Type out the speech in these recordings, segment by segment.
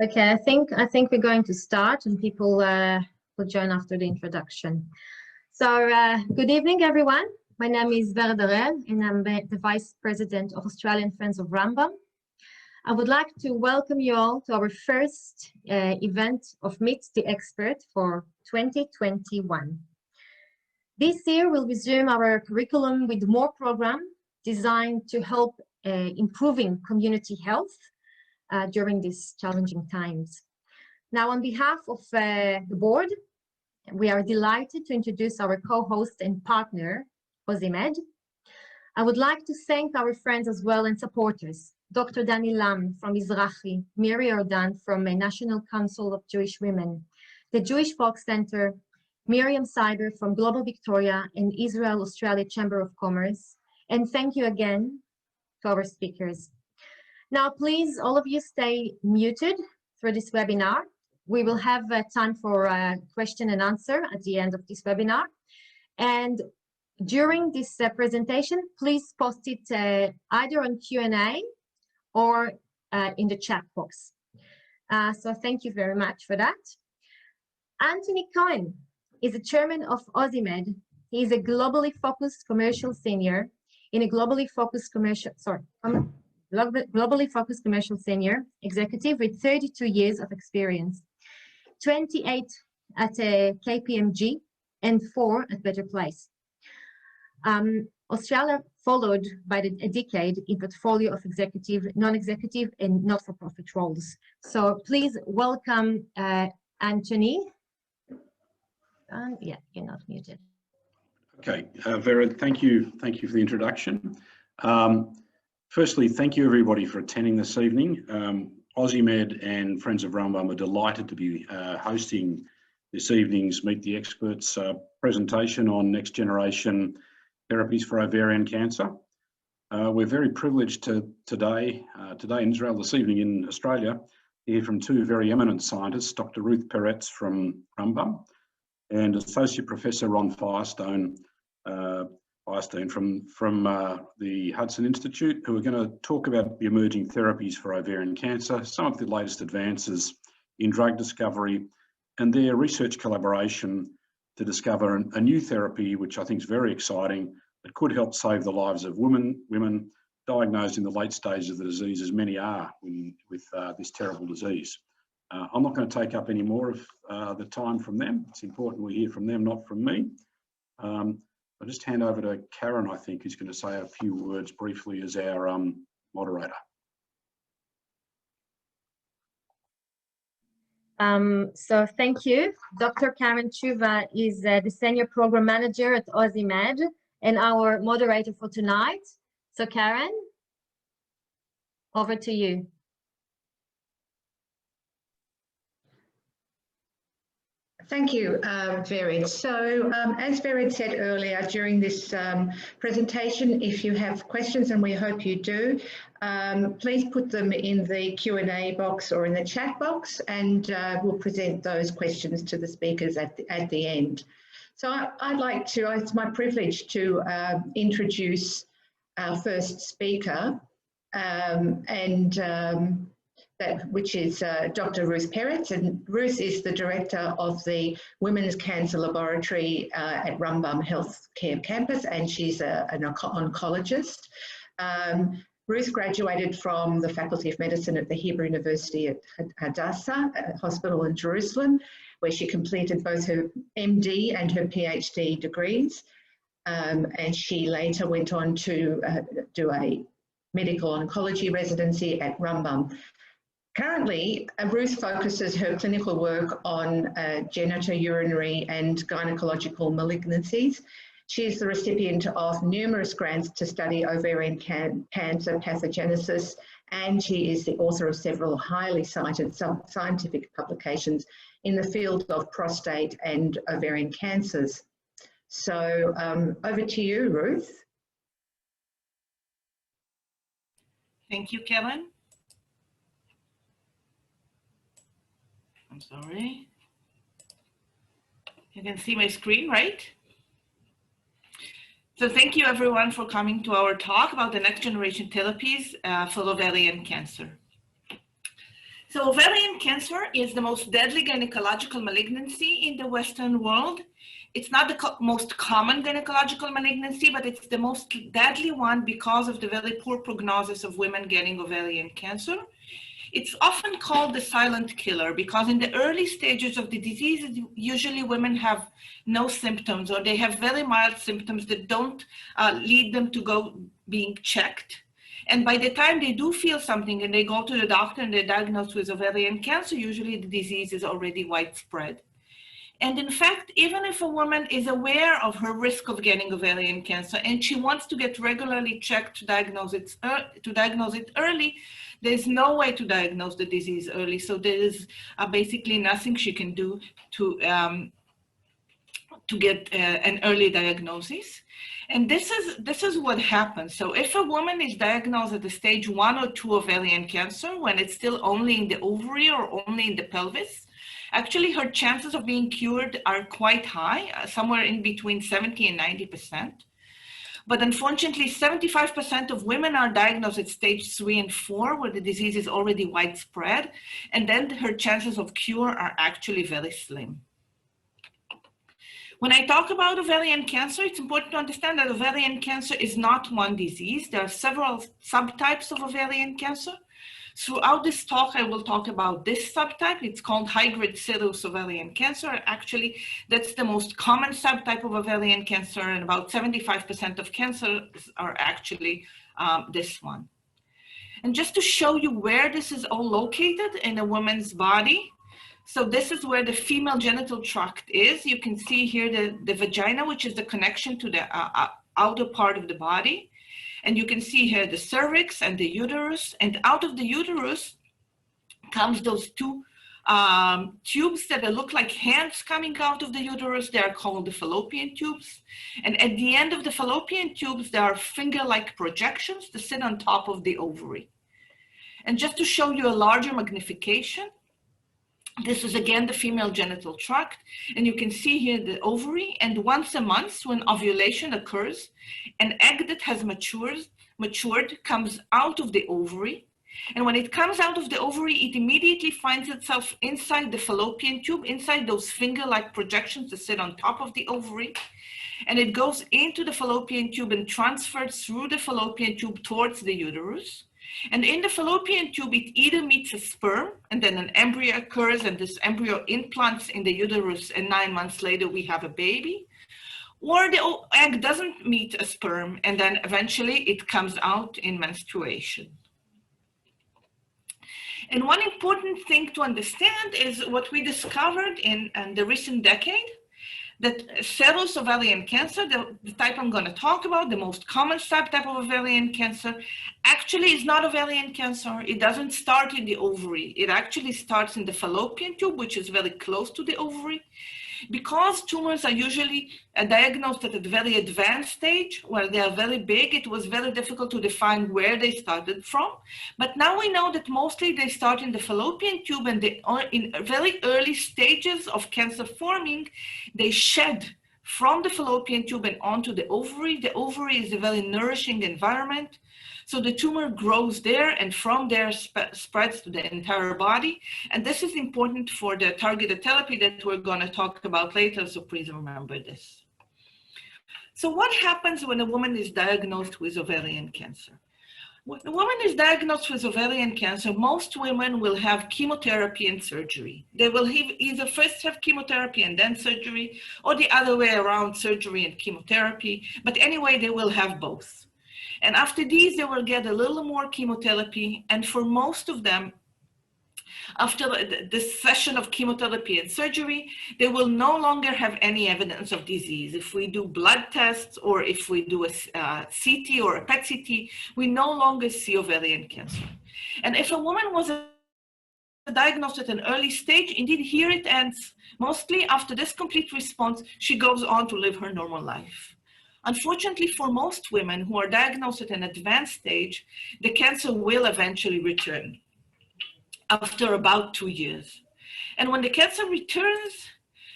Okay, I think we're going to start, and people will join after the introduction. So, good evening, everyone. My name is Vera Darel, and I'm the Vice President of Australian Friends of Rambam. I would like to welcome you all to our first event of Meet the Expert for 2021. This year, we'll resume our curriculum with more programs designed to help improving community health during these challenging times. Now, on behalf of the board, we are delighted to introduce our co-host and partner, AUSiMED. I would like to thank our friends as well and supporters, Dr. Dani Lam from Mizrahi, Miri Ordan from the National Council of Jewish Women, the Jewish Folk Center, Miriam Cyber from Global Victoria and Israel-Australia Chamber of Commerce, and thank you again to our speakers. Now, please, all of you stay muted through this webinar. We will have time for question and answer at the end of this webinar. And during this presentation, please post it either on Q&A or in the chat box. So thank you very much for that. Anthony Cohen is the chairman of AUSiMED. He is a globally focused commercial senior in a globally focused commercial senior executive with 32 years of experience, 28 at KPMG and 4 at Better Place. Australia followed by a decade in portfolio of executive, non-executive and not-for-profit roles. So please welcome Anthony. Yeah, you're not muted. Okay, Vera, thank you for the introduction. Firstly, thank you everybody for attending this evening. AUSiMED and Friends of Rambam are delighted to be hosting this evening's Meet the Experts presentation on next generation therapies for ovarian cancer. We're very privileged today in Israel, this evening in Australia, to hear from 2 very eminent scientists, Dr. Ruth Peretz from Rambam and Associate Professor Ron Feierstein from the Hudson Institute, who are going to talk about the emerging therapies for ovarian cancer, some of the latest advances in drug discovery, and their research collaboration to discover a new therapy, which I think is very exciting, that could help save the lives of women diagnosed in the late stages of the disease, as many are with this terrible disease. I'm not going to take up any more of the time from them. It's important we hear from them, not from me. I'll just hand over to Karen, I think, who's going to say a few words briefly as our moderator. So thank you. Dr. Karen Chuva is the Senior Program Manager at AUSiMED and our moderator for tonight. So Karen, over to you. Thank you, Vered. So as Vered said earlier during this presentation, if you have questions, and we hope you do, please put them in the Q&A box or in the chat box, and we'll present those questions to the speakers at the end. So I'd like to, it's my privilege to introduce our first speaker, which is Dr. Ruth Peretz, and Ruth is the director of the Women's Cancer Laboratory at Rambam Healthcare Campus, and she's an oncologist. Ruth graduated from the Faculty of Medicine at the Hebrew University at Hadassah Hospital in Jerusalem, where she completed both her MD and her PhD degrees, and she later went on to do a medical oncology residency at Rambam. Currently, Ruth focuses her clinical work on genitourinary and gynecological malignancies. She is the recipient of numerous grants to study ovarian cancer pathogenesis, and she is the author of several highly cited scientific publications in the field of prostate and ovarian cancers. So over to you, Ruth. Thank you, Karen. I'm sorry. You can see my screen, right? So thank you everyone for coming to our talk about the next generation therapies for ovarian cancer. So ovarian cancer is the most deadly gynecological malignancy in the Western world. It's not the most common gynecological malignancy, but it's the most deadly one because of the very poor prognosis of women getting ovarian cancer. It's often called the silent killer because in the early stages of the disease, usually women have no symptoms or they have very mild symptoms that don't lead them to go being checked. And by the time they do feel something and they go to the doctor and they're diagnosed with ovarian cancer, usually the disease is already widespread. And in fact, even if a woman is aware of her risk of getting ovarian cancer and she wants to get regularly checked to diagnose it early, there's no way to diagnose the disease early. So there is basically nothing she can do to get an early diagnosis. And this is what happens. So if a woman is diagnosed at the stage 1 or 2 ovarian cancer, when it's still only in the ovary or only in the pelvis, actually her chances of being cured are quite high, somewhere in between 70 and 90%. But unfortunately, 75% of women are diagnosed at stage 3 and 4, where the disease is already widespread, and then her chances of cure are actually very slim. When I talk about ovarian cancer, it's important to understand that ovarian cancer is not one disease. There are several subtypes of ovarian cancer. Throughout this talk, I will talk about this subtype. It's called high-grade serous ovarian cancer. Actually, that's the most common subtype of ovarian cancer, and about 75% of cancers are actually this one. And just to show you where this is all located in a woman's body, so this is where the female genital tract is. You can see here the vagina, which is the connection to the outer part of the body. And you can see here the cervix and the uterus, and out of the uterus comes those two tubes that look like hands coming out of the uterus. They are called the fallopian tubes. And at the end of the fallopian tubes, there are finger-like projections that sit on top of the ovary. And just to show you a larger magnification, this is again the female genital tract, and you can see here the ovary, and once a month when ovulation occurs, an egg that has matured comes out of the ovary, and when it comes out of the ovary, it immediately finds itself inside the fallopian tube, inside those finger-like projections that sit on top of the ovary, and it goes into the fallopian tube and transfers through the fallopian tube towards the uterus. And in the fallopian tube, it either meets a sperm, and then an embryo occurs, and this embryo implants in the uterus, and 9 months later, we have a baby. Or the egg doesn't meet a sperm, and then eventually it comes out in menstruation. And one important thing to understand is what we discovered in the recent decade, that serous ovarian cancer, the type I'm going to talk about, the most common subtype of ovarian cancer, actually is not ovarian cancer. It doesn't start in the ovary. It actually starts in the fallopian tube, which is very close to the ovary. Because tumors are usually diagnosed at a very advanced stage, where they are very big, it was very difficult to define where they started from. But now we know that mostly they start in the fallopian tube, and they are in very early stages of cancer forming, they shed from the fallopian tube and onto the ovary. The ovary is a very nourishing environment. So the tumor grows there, and from there spreads to the entire body. And this is important for the targeted therapy that we're going to talk about later, so please remember this. So what happens when a woman is diagnosed with ovarian cancer? When a woman is diagnosed with ovarian cancer, most women will have chemotherapy and surgery. They will either first have chemotherapy and then surgery, or the other way around, surgery and chemotherapy. But anyway, they will have both. And after these, they will get a little more chemotherapy. And for most of them, after this session of chemotherapy and surgery, they will no longer have any evidence of disease. If we do blood tests, or if we do a CT or a PET CT, we no longer see ovarian cancer. And if a woman was diagnosed at an early stage, indeed here it ends. Mostly after this complete response, she goes on to live her normal life. Unfortunately, for most women who are diagnosed at an advanced stage, the cancer will eventually return after about 2 years. And when the cancer returns,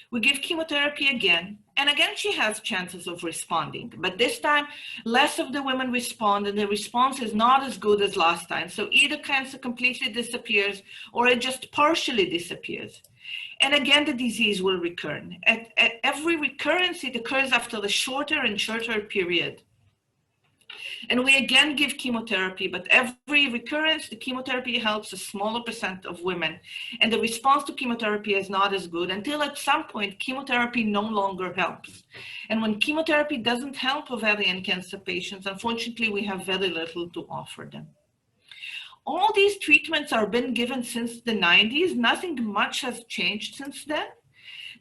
We give chemotherapy again, and again she has chances of responding, but this time less of the women respond, and the response is not as good as last time. So either cancer completely disappears or it just partially disappears. And again, the disease will recur. At every recurrence, it occurs after a shorter and shorter period. And we again give chemotherapy, but every recurrence, the chemotherapy helps a smaller percent of women. And the response to chemotherapy is not as good until at some point, chemotherapy no longer helps. And when chemotherapy doesn't help ovarian cancer patients, unfortunately, we have very little to offer them. All these treatments are been given since the 90s. Nothing much has changed since then.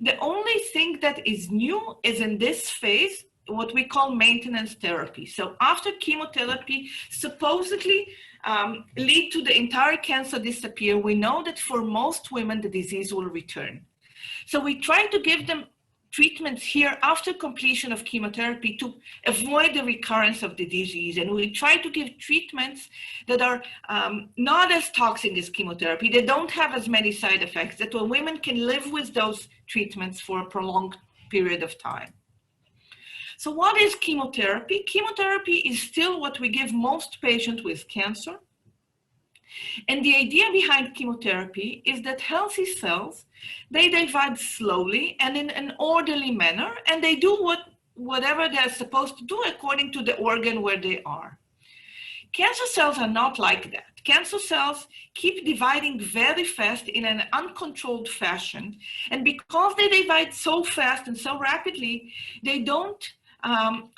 The only thing that is new is in this phase, what we call maintenance therapy. So after chemotherapy supposedly lead to the entire cancer disappear, we know that for most women, the disease will return. So we try to give them treatments here after completion of chemotherapy to avoid the recurrence of the disease. And we try to give treatments that are not as toxic as chemotherapy. They don't have as many side effects, that women can live with those treatments for a prolonged period of time. So what is chemotherapy? Chemotherapy is still what we give most patients with cancer. And the idea behind chemotherapy is that healthy cells, they divide slowly and in an orderly manner, and they do whatever they're supposed to do according to the organ where they are. Cancer cells are not like that. Cancer cells keep dividing very fast in an uncontrolled fashion. And because they divide so fast and so rapidly, they don't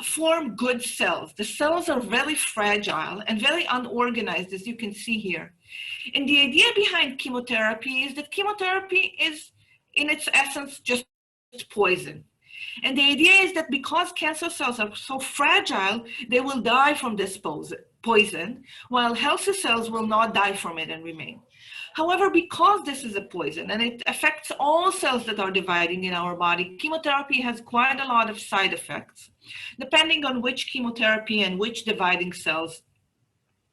form good cells. The cells are very fragile and very unorganized, as you can see here. And the idea behind chemotherapy is that chemotherapy is, in its essence, just poison. And the idea is that because cancer cells are so fragile, they will die from this poison, while healthy cells will not die from it and remain. However, because this is a poison and it affects all cells that are dividing in our body, chemotherapy has quite a lot of side effects, depending on which chemotherapy and which dividing cells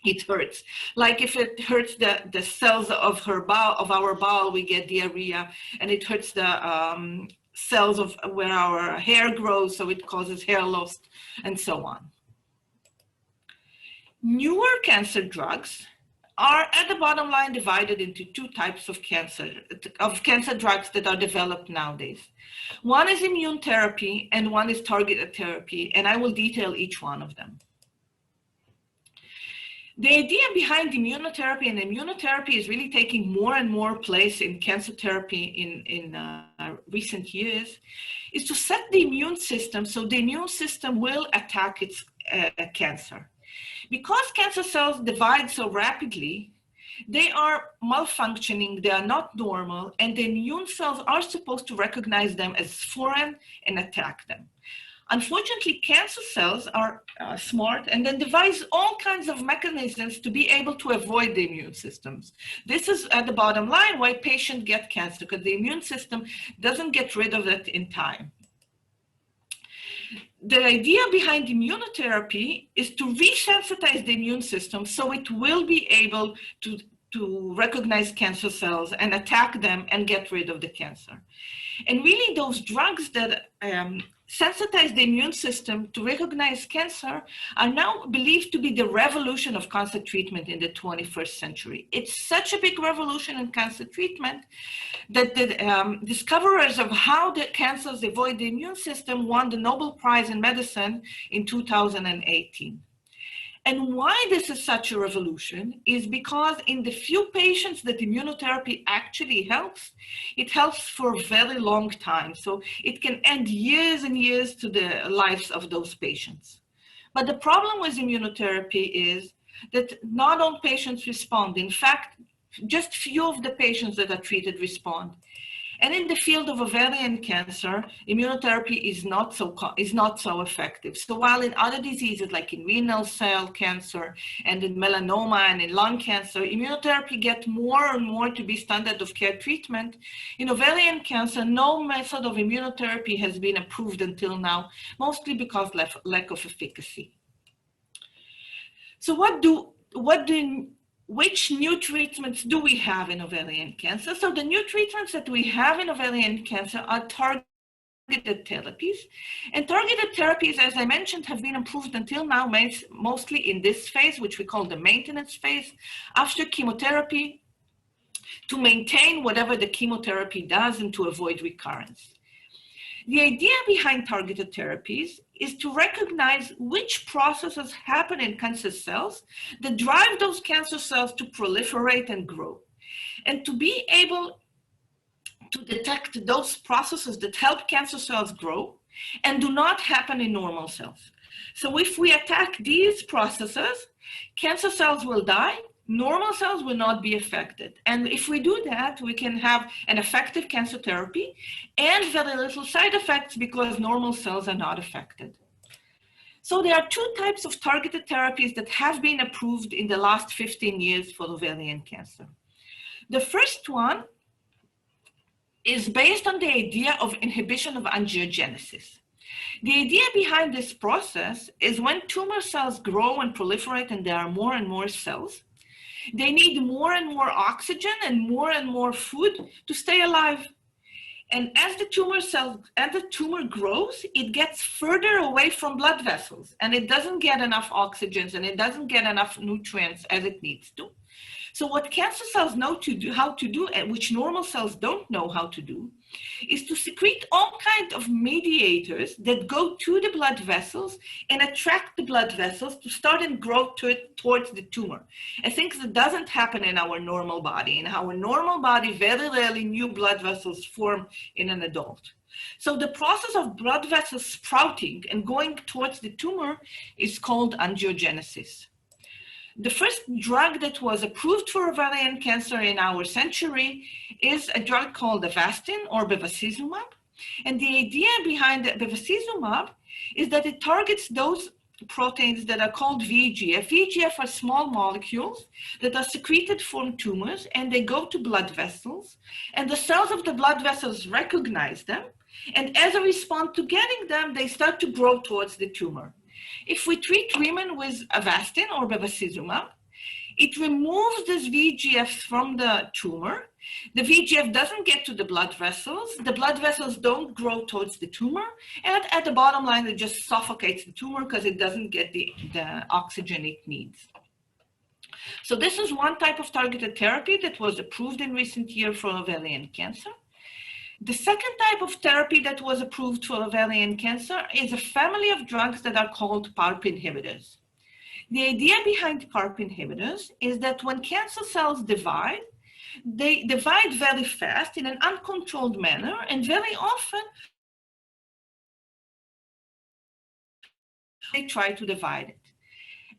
it hurts. Like if it hurts the cells of our bowel, we get diarrhea, and it hurts the cells of where our hair grows, so it causes hair loss, and so on. Newer cancer drugs are, at the bottom line, divided into two types of cancer drugs that are developed nowadays. One is immunotherapy and one is targeted therapy, and I will detail each one of them. The idea behind immunotherapy, and immunotherapy is really taking more and more place in cancer therapy in recent years, is to set the immune system so the immune system will attack its cancer. Because cancer cells divide so rapidly, they are malfunctioning, they are not normal, and the immune cells are supposed to recognize them as foreign and attack them. Unfortunately, cancer cells are smart and then devise all kinds of mechanisms to be able to avoid the immune systems. This is at the bottom line why patients get cancer, because the immune system doesn't get rid of it in time. The idea behind immunotherapy is to resensitize the immune system so it will be able to recognize cancer cells and attack them and get rid of the cancer. And really those drugs that sensitize the immune system to recognize cancer are now believed to be the revolution of cancer treatment in the 21st century. It's such a big revolution in cancer treatment that the discoverers of how the cancers avoid the immune system won the Nobel Prize in Medicine in 2018. And why this is such a revolution is because in the few patients that immunotherapy actually helps, it helps for a very long time. So it can end years and years to the lives of those patients. But the problem with immunotherapy is that not all patients respond. In fact, just few of the patients that are treated respond. And in the field of ovarian cancer, immunotherapy is not so effective. So while in other diseases like in renal cell cancer and in melanoma and in lung cancer, immunotherapy gets more and more to be standard of care treatment, in ovarian cancer, no method of immunotherapy has been approved until now, mostly because lack of efficacy. So what do which new treatments do we have in ovarian cancer? So the new treatments that we have in ovarian cancer are targeted therapies. And targeted therapies, as I mentioned, have been improved until now, mostly in this phase, which we call the maintenance phase, after chemotherapy, to maintain whatever the chemotherapy does and to avoid recurrence. The idea behind targeted therapies is to recognize which processes happen in cancer cells that drive those cancer cells to proliferate and grow, and to be able to detect those processes that help cancer cells grow and do not happen in normal cells. So if we attack these processes, cancer cells will die, normal cells will not be affected. And if we do that, we can have an effective cancer therapy and very little side effects because normal cells are not affected. So there are two types of targeted therapies that have been approved in the last 15 years for ovarian cancer. The first one is based on the idea of inhibition of angiogenesis. The idea behind this process is when tumor cells grow and proliferate and there are more and more cells, they need more and more oxygen and more food to stay alive. And as the tumor grows, it gets further away from blood vessels and it doesn't get enough oxygen and it doesn't get enough nutrients as it needs to. So what cancer cells know how to do, and which normal cells don't know how to do, is to secrete all kinds of mediators that go to the blood vessels and attract the blood vessels to start and grow towards the tumor. I think that doesn't happen in our normal body. In our normal body, very rarely new blood vessels form in an adult. So the process of blood vessels sprouting and going towards the tumor is called angiogenesis. The first drug that was approved for ovarian cancer in our century is a drug called Avastin or bevacizumab. And the idea behind bevacizumab is that it targets those proteins that are called VEGF. VEGF are small molecules that are secreted from tumors and they go to blood vessels and the cells of the blood vessels recognize them. And as a response to getting them, they start to grow towards the tumor. If we treat women with Avastin or bevacizumab, it removes this VEGF from the tumor. The VEGF doesn't get to the blood vessels. The blood vessels don't grow towards the tumor. And at the bottom line, it just suffocates the tumor because it doesn't get the oxygen it needs. So this is one type of targeted therapy that was approved in recent years for ovarian cancer. The second type of therapy that was approved for ovarian cancer is a family of drugs that are called PARP inhibitors. The idea behind PARP inhibitors is that when cancer cells divide, they divide very fast in an uncontrolled manner, and very often they try to divide it.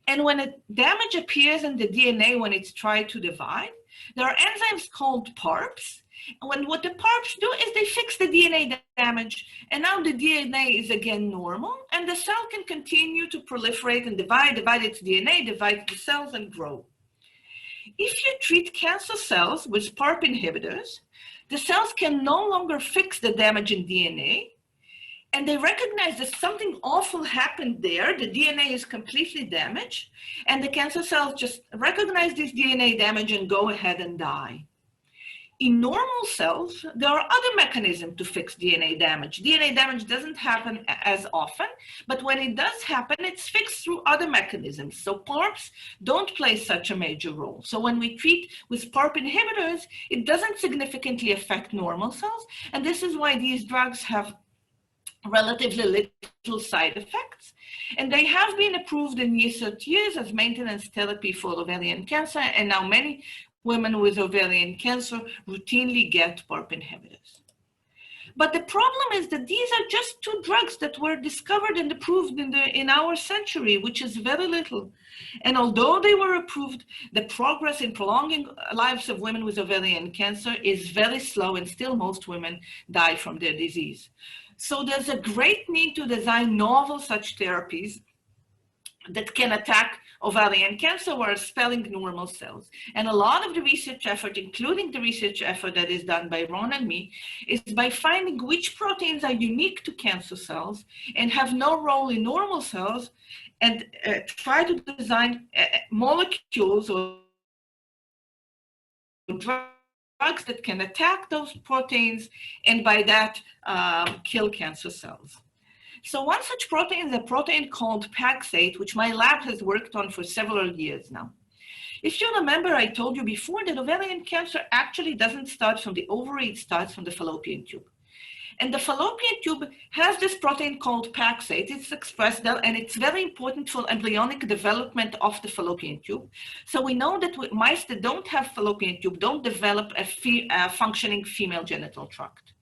And when a damage appears in the DNA when it's tried to divide, there are enzymes called PARPs. And what the PARPs do is they fix the DNA damage. And now the DNA is again normal, and the cell can continue to proliferate and divide its DNA, divide the cells, and grow. If you treat cancer cells with PARP inhibitors, the cells can no longer fix the damage in DNA, and they recognize that something awful happened there. The DNA is completely damaged, and the cancer cells just recognize this DNA damage and go ahead and die. In normal cells, there are other mechanisms to fix DNA damage. DNA damage doesn't happen as often, but when it does happen, it's fixed through other mechanisms. So PARPs don't play such a major role. So when we treat with PARP inhibitors, it doesn't significantly affect normal cells. And this is why these drugs have relatively little side effects. And they have been approved in recent years as maintenance therapy for ovarian cancer, and now many women with ovarian cancer routinely get PARP inhibitors. But the problem is that these are just two drugs that were discovered and approved in our century, which is very little. And although they were approved, the progress in prolonging lives of women with ovarian cancer is very slow, and still most women die from their disease. So there's a great need to design novel such therapies that can attack ovarian cancer while sparing normal cells. And a lot of the research effort, including the research effort that is done by Ron and me, is by finding which proteins are unique to cancer cells and have no role in normal cells, and try to design molecules or drugs that can attack those proteins and by that kill cancer cells. So one such protein is a protein called Paxate, which my lab has worked on for several years now. If you remember, I told you before that ovarian cancer actually doesn't start from the ovary, it starts from the fallopian tube. And the fallopian tube has this protein called Paxate. It's expressed there, and it's very important for embryonic development of the fallopian tube. So we know that mice that don't have fallopian tube don't develop a functioning female genital tract.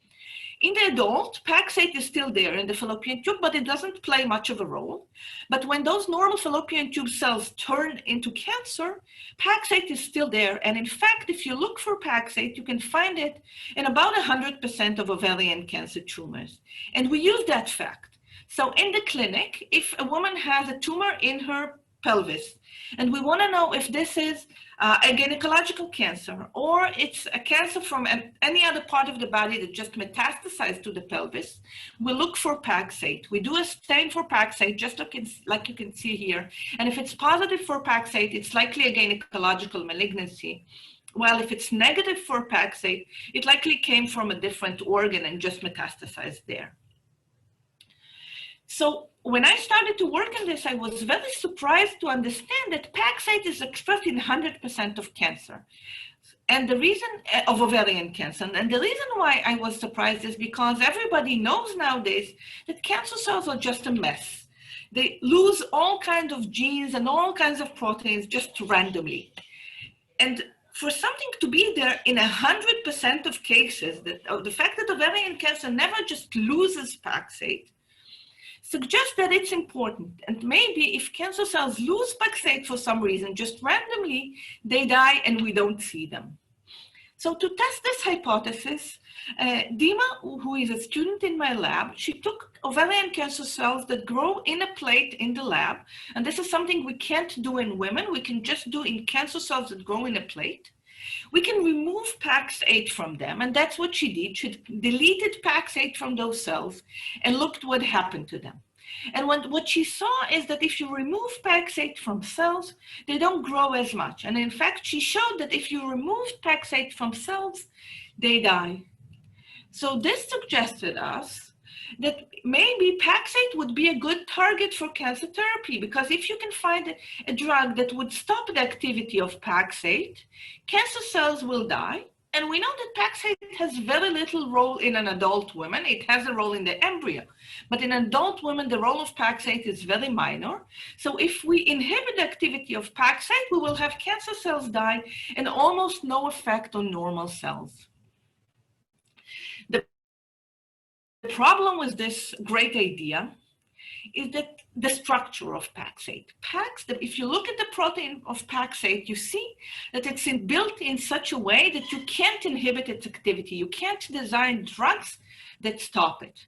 In the adult, Paxate is still there in the fallopian tube, but it doesn't play much of a role. But when those normal fallopian tube cells turn into cancer, Paxate is still there. And in fact, if you look for Paxate, you can find it in about 100% of ovarian cancer tumors. And we use that fact. So in the clinic, if a woman has a tumor in her pelvis, and we want to know if this is a gynecological cancer or it's a cancer from any other part of the body that just metastasized to the pelvis, we look for Paxate. We do a stain for Paxate, just like you can see here. And if it's positive for Paxate, it's likely a gynecological malignancy. While if it's negative for Paxate, it likely came from a different organ and just metastasized there. So when I started to work on this, I was very surprised to understand that Paxate is expressed in 100% of cancer. And the reason of ovarian cancer, and the reason why I was surprised is because everybody knows nowadays that cancer cells are just a mess. They lose all kinds of genes and all kinds of proteins just randomly. And for something to be there in 100% of cases, the fact that ovarian cancer never just loses Paxate, suggests that it's important. And maybe if cancer cells lose Paxate for some reason, just randomly, they die and we don't see them. So to test this hypothesis, Dima, who is a student in my lab, she took ovarian cancer cells that grow in a plate in the lab. And this is something we can't do in women. We can just do in cancer cells that grow in a plate. We can remove Paxate from them, and that's what she did. She deleted Paxate from those cells and looked what happened to them. And what she saw is that if you remove Paxate from cells, they don't grow as much. And in fact, she showed that if you remove Paxate from cells, they die. So this suggested us that maybe Paxate would be a good target for cancer therapy, because if you can find a drug that would stop the activity of Paxate, cancer cells will die. And we know that Paxate has very little role in an adult woman. It has a role in the embryo. But in adult women, the role of Paxate is very minor. So if we inhibit the activity of Paxate, we will have cancer cells die and almost no effect on normal cells. The problem with this great idea is that the structure of Paxate. If you look at the protein of Paxate, you see that it's built in such a way that you can't inhibit its activity. You can't design drugs that stop it.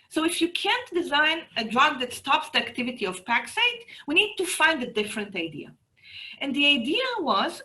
So if you can't design a drug that stops the activity of Paxate, we need to find a different idea. And the idea was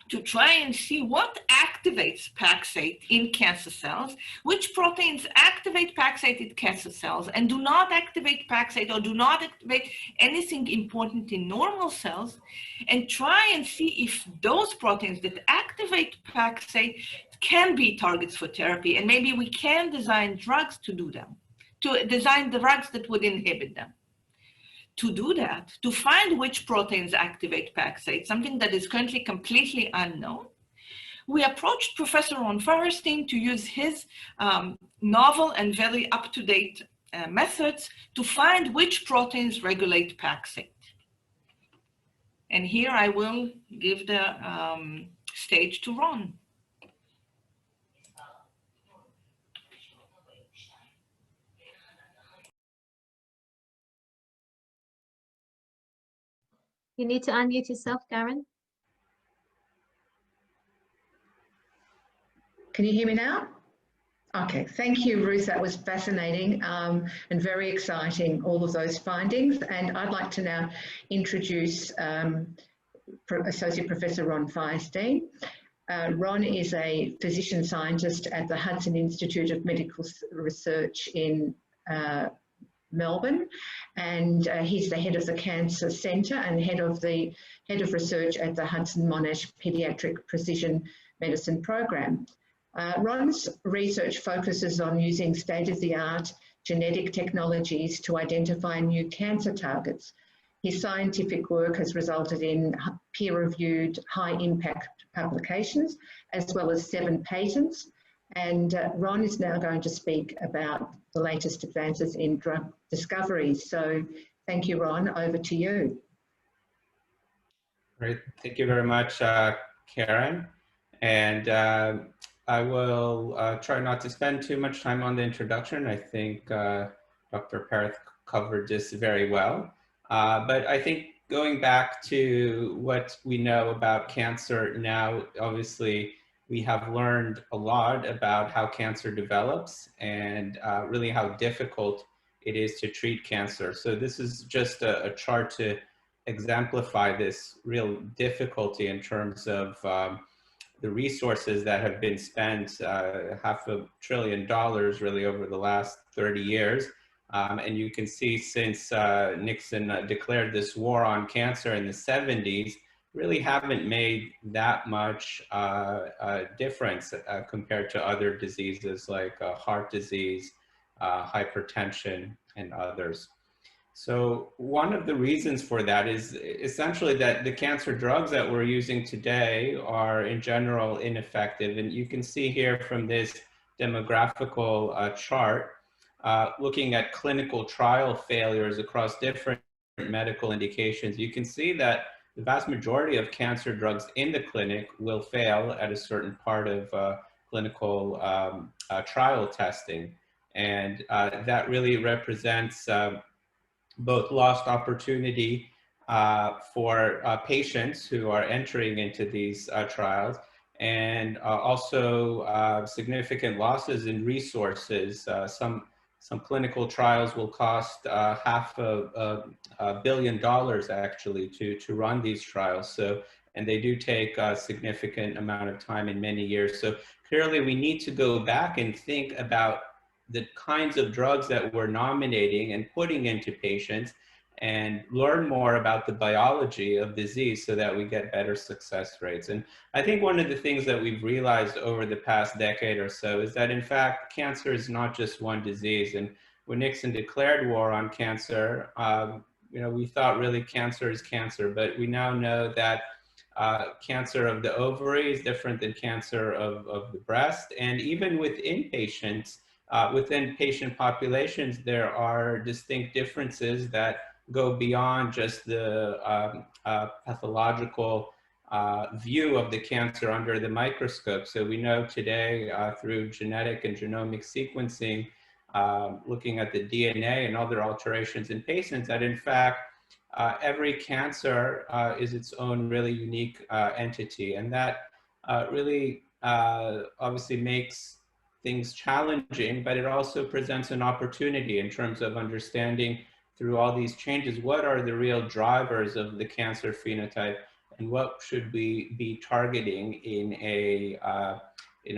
to try and see what activates Paxate in cancer cells, which proteins activate Paxate in cancer cells and do not activate Paxate or do not activate anything important in normal cells, and try and see if those proteins that activate Paxate can be targets for therapy, and maybe we can design drugs to do them, to design the drugs that would inhibit them. To do that, to find which proteins activate Paxate, something that is currently completely unknown, we approached Professor Ron Feierstein to use his novel and very up-to-date methods to find which proteins regulate Paxate. And here I will give the stage to Ron. You need to unmute yourself, Karen. Can you hear me now? Okay, thank you, Ruth. That was fascinating and very exciting, all of those findings. And I'd like to now introduce Associate Professor Ron Feierstein. Ron is a physician scientist at the Hudson Institute of Medical Research in Melbourne, and he's the head of the Cancer Centre and head of research at the Hudson Monash Paediatric Precision Medicine Program. Ron's research focuses on using state-of-the-art genetic technologies to identify new cancer targets. His scientific work has resulted in peer-reviewed, high-impact publications, as well as 7 patents. And Ron is now going to speak about the latest advances in drug discovery. So thank you, Ron. Over to you. Great. Thank you very much, Karen. And I will try not to spend too much time on the introduction. I think Dr. Perez covered this very well. But I think going back to what we know about cancer now, obviously, we have learned a lot about how cancer develops and really how difficult it is to treat cancer. So this is just a chart to exemplify this real difficulty in terms of the resources that have been spent, $500 billion really over the last 30 years. And you can see since Nixon declared this war on cancer in the 70s, really haven't made that much difference compared to other diseases like heart disease, hypertension, and others. So one of the reasons for that is essentially that the cancer drugs that we're using today are in general ineffective. And you can see here from this demographical chart, looking at clinical trial failures across different medical indications, you can see that the vast majority of cancer drugs in the clinic will fail at a certain part of clinical trial testing. And that really represents both lost opportunity for patients who are entering into these trials, and also significant losses in resources. Some clinical trials will cost $500 million actually to run these trials. So, and they do take a significant amount of time and many years. So clearly we need to go back and think about the kinds of drugs that we're nominating and putting into patients and learn more about the biology of disease so that we get better success rates. And I think one of the things that we've realized over the past decade or so is that in fact, cancer is not just one disease. And when Nixon declared war on cancer, we thought really cancer is cancer, but we now know that cancer of the ovary is different than cancer of the breast. And even within patients, within patient populations, there are distinct differences that go beyond just the pathological view of the cancer under the microscope. So we know today through genetic and genomic sequencing, looking at the DNA and other alterations in patients, that in fact, every cancer is its own really unique entity. And that really obviously makes things challenging, but it also presents an opportunity in terms of understanding through all these changes, what are the real drivers of the cancer phenotype and what should we be targeting in a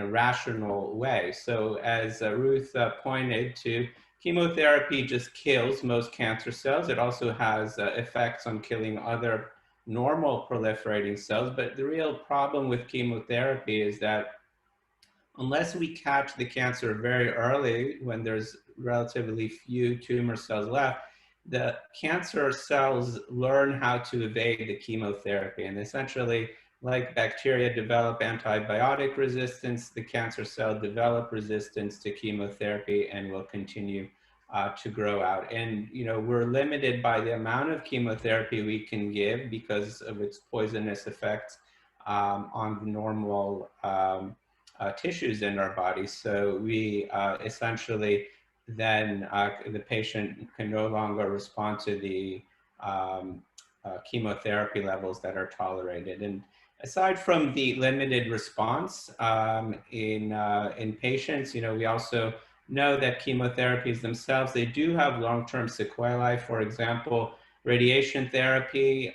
rational way. So as Ruth pointed to, chemotherapy just kills most cancer cells. It also has effects on killing other normal proliferating cells. But the real problem with chemotherapy is that unless we catch the cancer very early, when there's relatively few tumor cells left, the cancer cells learn how to evade the chemotherapy. And essentially, like bacteria develop antibiotic resistance, the cancer cell develop resistance to chemotherapy and will continue to grow out. And we're limited by the amount of chemotherapy we can give because of its poisonous effects on the normal tissues in our body. So we essentially then the patient can no longer respond to the chemotherapy levels that are tolerated. And aside from the limited response in patients, we also know that chemotherapies themselves, they do have long-term sequelae. For example, radiation therapy,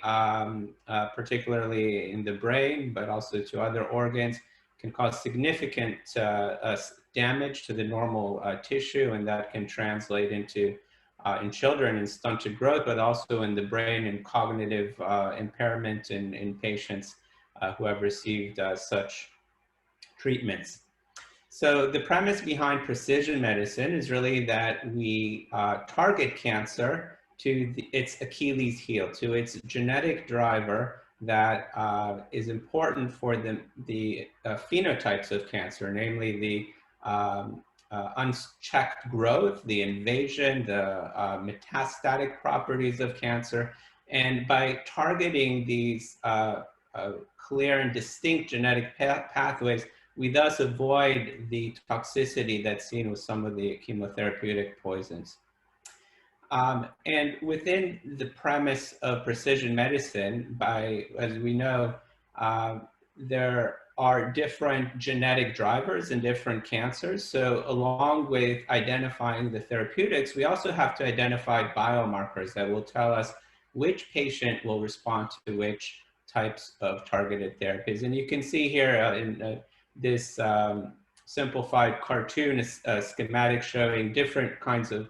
particularly in the brain, but also to other organs, can cause significant damage to the normal tissue, and that can translate into in children in stunted growth, but also in the brain and cognitive impairment in patients who have received such treatments. So the premise behind precision medicine is really that we target cancer to its Achilles heel, to its genetic driver that is important for the phenotypes of cancer, namely the unchecked growth, the invasion, the metastatic properties of cancer. And by targeting these clear and distinct genetic pathways, we thus avoid the toxicity that's seen with some of the chemotherapeutic poisons. And within the premise of precision medicine, as we know, there are different genetic drivers in different cancers. So along with identifying the therapeutics, we also have to identify biomarkers that will tell us which patient will respond to which types of targeted therapies. And you can see here in this simplified cartoon, a schematic showing different kinds of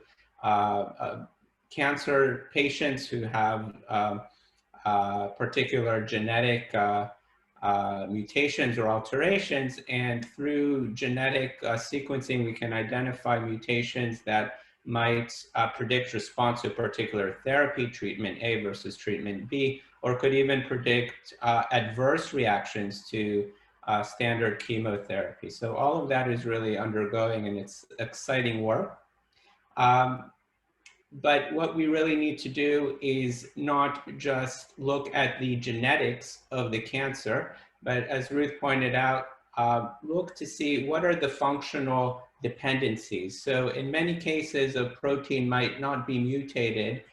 cancer patients who have particular genetic mutations or alterations, and through genetic sequencing, we can identify mutations that might predict response to a particular therapy, treatment A versus treatment B, or could even predict adverse reactions to standard chemotherapy. So all of that is really undergoing, and it's exciting work. But what we really need to do is not just look at the genetics of the cancer, but as Ruth pointed out, look to see what are the functional dependencies. So in many cases, a protein might not be mutated,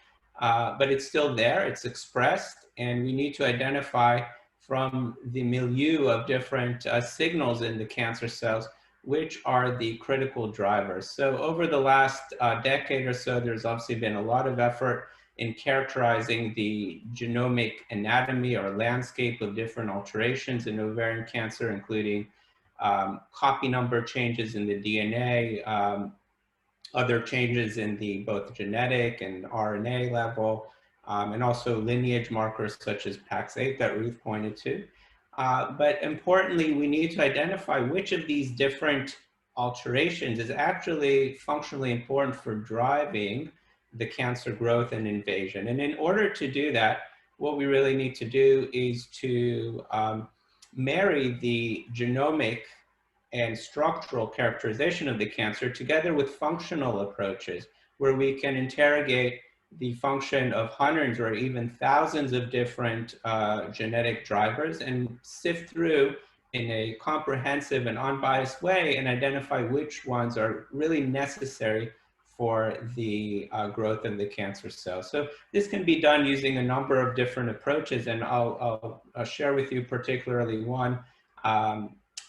but it's still there, it's expressed, and we need to identify from the milieu of different signals in the cancer cells which are the critical drivers. So over the last decade or so, there's obviously been a lot of effort in characterizing the genomic anatomy or landscape of different alterations in ovarian cancer, including copy number changes in the DNA, other changes in the both genetic and RNA level, and also lineage markers such as Paxate that Ruth pointed to. But importantly, we need to identify which of these different alterations is actually functionally important for driving the cancer growth and invasion. And in order to do that, what we really need to do is to marry the genomic and structural characterization of the cancer together with functional approaches, where we can interrogate the function of hundreds or even thousands of different genetic drivers and sift through in a comprehensive and unbiased way and identify which ones are really necessary for the growth of the cancer cell. So this can be done using a number of different approaches, and I'll share with you particularly one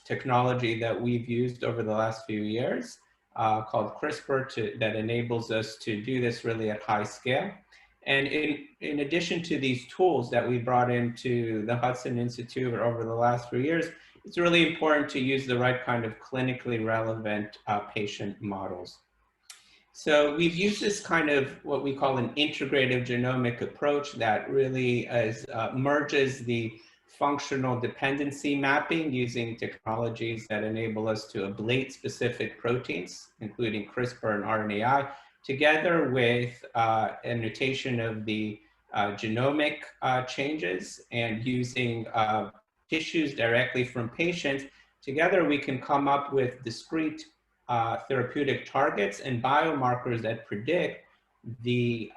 technology that we've used over the last few years called Crispr that enables us to do this really at high scale. And in addition to these tools that we brought into the Hudson Institute over the last few years, it's really important to use the right kind of clinically relevant patient models. So we've used this kind of what we call an integrative genomic approach that really merges the functional dependency mapping using technologies that enable us to ablate specific proteins, including CRISPR and RNAi, together with annotation of the genomic changes and using tissues directly from patients. Together, we can come up with discrete therapeutic targets and biomarkers that predict the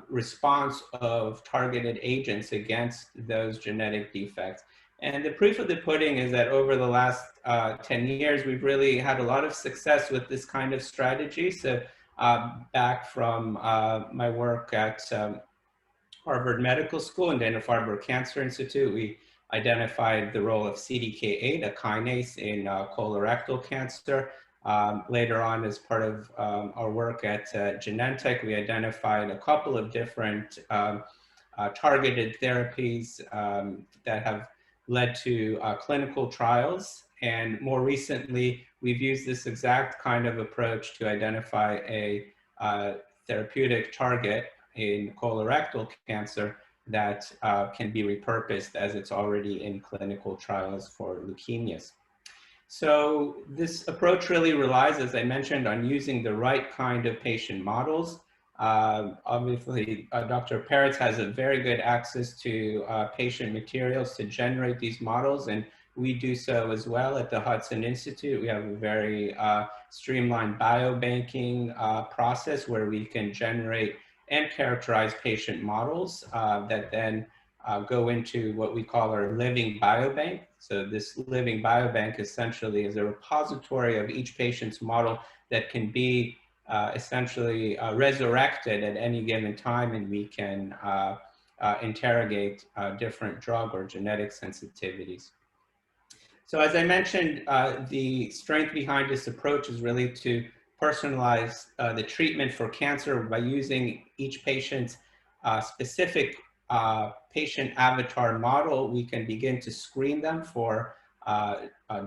response of targeted agents against those genetic defects. And the proof of the pudding is that over the last 10 years, we've really had a lot of success with this kind of strategy. So back from my work at Harvard Medical School and Dana-Farber Cancer Institute, we identified the role of CDK8, a kinase in colorectal cancer. Later on, as part of our work at Genentech, we identified a couple of different targeted therapies that have led to clinical trials. And more recently, we've used this exact kind of approach to identify a therapeutic target in colorectal cancer that can be repurposed as it's already in clinical trials for leukemias. So this approach really relies, as I mentioned, on using the right kind of patient models. Obviously, Dr. Peretz has a very good access to patient materials to generate these models, and we do so as well at the Hudson Institute. We have a very streamlined biobanking process where we can generate and characterize patient models that then go into what we call our living biobank. So this living biobank essentially is a repository of each patient's model that can be essentially resurrected at any given time, and we can interrogate different drug or genetic sensitivities. So as I mentioned, the strength behind this approach is really to personalize the treatment for cancer by using each patient's specific patient avatar model. We can begin to screen them for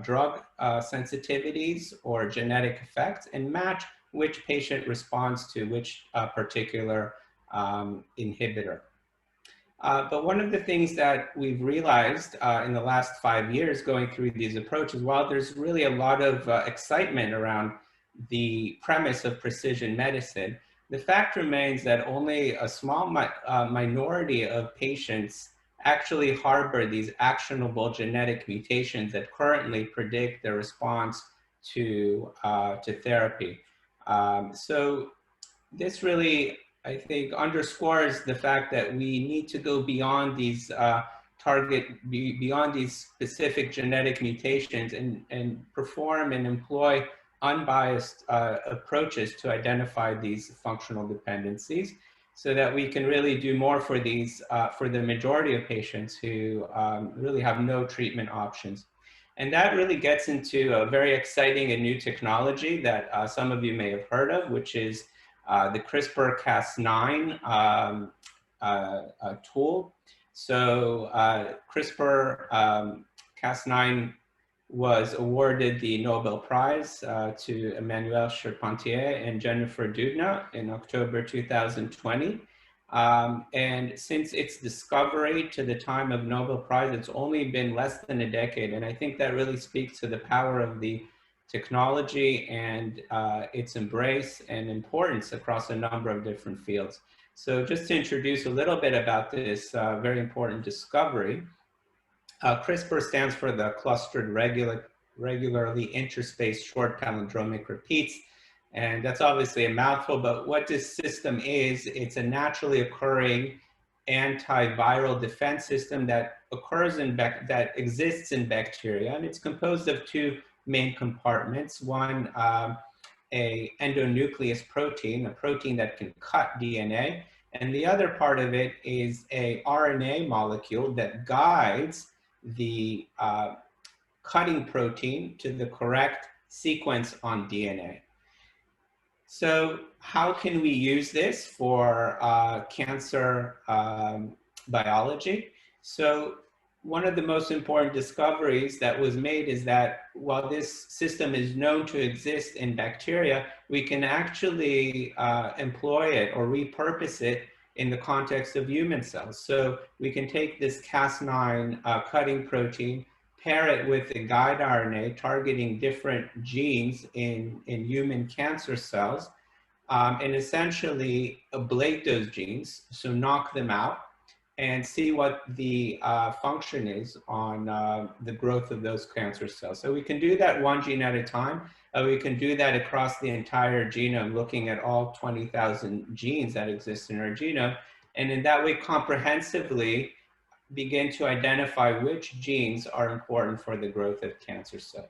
drug sensitivities or genetic effects and match which patient responds to which particular inhibitor. But one of the things that we've realized in the last 5 years going through these approaches, while there's really a lot of excitement around the premise of precision medicine, the fact remains that only a small minority of patients actually harbor these actionable genetic mutations that currently predict their response to therapy. So this really, I think, underscores the fact that we need to go beyond these beyond these specific genetic mutations and perform and employ unbiased approaches to identify these functional dependencies so that we can really do more for these, for the majority of patients who really have no treatment options. And that really gets into a very exciting and new technology that some of you may have heard of, which is the CRISPR-Cas9 tool. So CRISPR-Cas9 was awarded the Nobel Prize to Emmanuel Charpentier and Jennifer Doudna in October 2020. And since its discovery to the time of Nobel Prize, it's only been less than a decade. And I think that really speaks to the power of the technology and its embrace and importance across a number of different fields. So just to introduce a little bit about this very important discovery, CRISPR stands for the clustered regularly interspaced short palindromic repeats. And that's obviously a mouthful, but what this system is, it's a naturally occurring antiviral defense system that occurs that exists in bacteria. And it's composed of two main compartments. One, a endonuclease protein, a protein that can cut DNA. And the other part of it is a RNA molecule that guides the cutting protein to the correct sequence on DNA. So how can we use this for cancer biology? So one of the most important discoveries that was made is that while this system is known to exist in bacteria, we can actually employ it or repurpose it in the context of human cells. So we can take this Cas9 cutting protein, pair it with a guide RNA targeting different genes in human cancer cells, and essentially ablate those genes, so knock them out, and see what the function is on the growth of those cancer cells. So we can do that one gene at a time. We can do that across the entire genome, looking at all 20,000 genes that exist in our genome. And in that way, comprehensively begin to identify which genes are important for the growth of cancer cells.